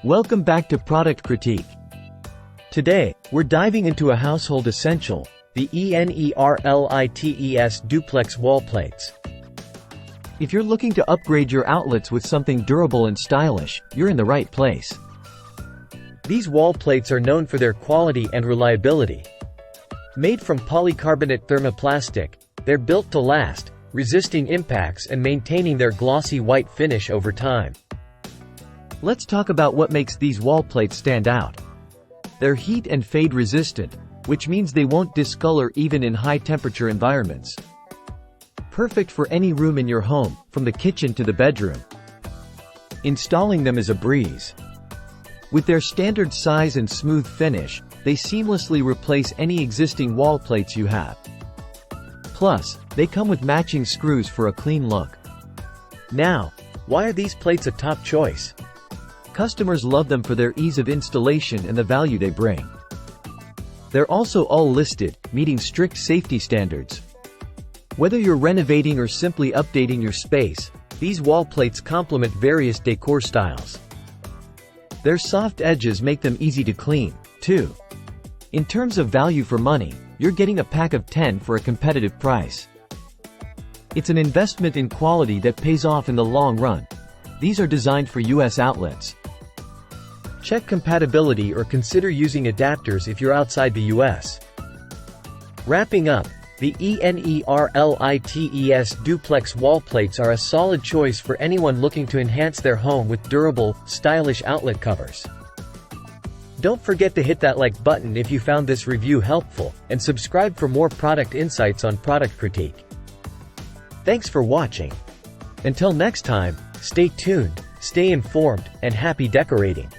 Welcome back to Product Critique. Today, we're diving into a household essential, the ENERLITES Duplex wall plates. If you're looking to upgrade your outlets with something durable and stylish, you're in the right place. These wall plates are known for their quality and reliability. Made from polycarbonate thermoplastic, they're built to last, resisting impacts and maintaining their glossy white finish over time. Let's talk about what makes these wall plates stand out. They're heat and fade resistant, which means they won't discolor even in high-temperature environments. Perfect for any room in your home, from the kitchen to the bedroom. Installing them is a breeze. With their standard size and smooth finish, they seamlessly replace any existing wall plates you have. Plus, they come with matching screws for a clean look. Now, why are these plates a top choice? Customers love them for their ease of installation and the value they bring. They're also all listed, meeting strict safety standards. Whether you're renovating or simply updating your space, these wall plates complement various decor styles. Their soft edges make them easy to clean, too. In terms of value for money, you're getting a pack of 10 for a competitive price. It's an investment in quality that pays off in the long run. These are designed for US outlets. Check compatibility or consider using adapters if you're outside the US. Wrapping up, the ENERLITES Duplex wall plates are a solid choice for anyone looking to enhance their home with durable, stylish outlet covers. Don't forget to hit that like button if you found this review helpful, and subscribe for more product insights on Product Critique. Thanks for watching. Until next time, stay tuned, stay informed, and happy decorating.